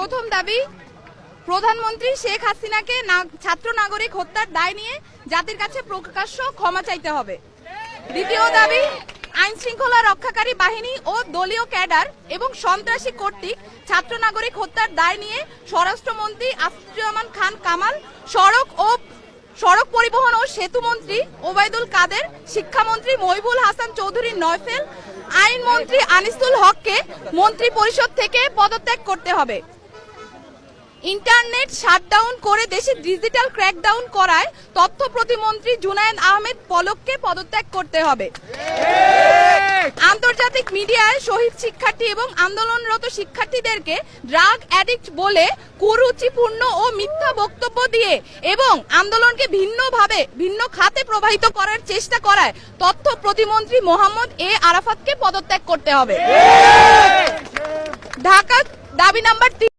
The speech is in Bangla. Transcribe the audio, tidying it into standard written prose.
প্রথম দাবি, প্রধানমন্ত্রী শেখ হাসিনাকে ছাত্র নাগরিক হত্যার দায় নিয়ে জাতির কাছে প্রকাশ্য ক্ষমা চাইতে হবে। দ্বিতীয় দাবি, আইন শৃঙ্খলা রক্ষাকারী বাহিনী ও দলীয় ক্যাডার এবং সন্ত্রাসী কর্তৃক ছাত্র নাগরিক হত্যার দায় নিয়ে স্বরাষ্ট্রমন্ত্রী আসাদুজ্জামান খান কামাল, সড়ক পরিবহন ও সেতু মন্ত্রী ওবায়দুল কাদের, শিক্ষামন্ত্রী মহিবুল হাসান চৌধুরী নয়ফেল, আইনমন্ত্রী আনিসুল হককে মন্ত্রী পরিষদ থেকে পদত্যাগ করতে হবে। ইন্টারনেট শাটডাউন করে দেশে ডিজিটাল ক্র্যাকডাউন করায় তথ্য প্রতিমন্ত্রী জুনায়েদ আহমেদ পলককে পদত্যাগ করতে হবে। আন্তর্জাতিক মিডিয়ায় শহীদ শিক্ষার্থী এবং আন্দোলনরত শিক্ষার্থীদেরকে ড্রাগ অ্যাডিক্ট বলে কুরুচিপূর্ণ ও মিথ্যা বক্তব্য দিয়ে এবং আন্দোলনকে ভিন্ন খাতে প্রবাহিত করার চেষ্টা করায় তথ্য প্রতিমন্ত্রী মোহাম্মদ এ আরাফাতকে পদত্যাগ করতে হবে। ঢাকা দাবি নাম্বার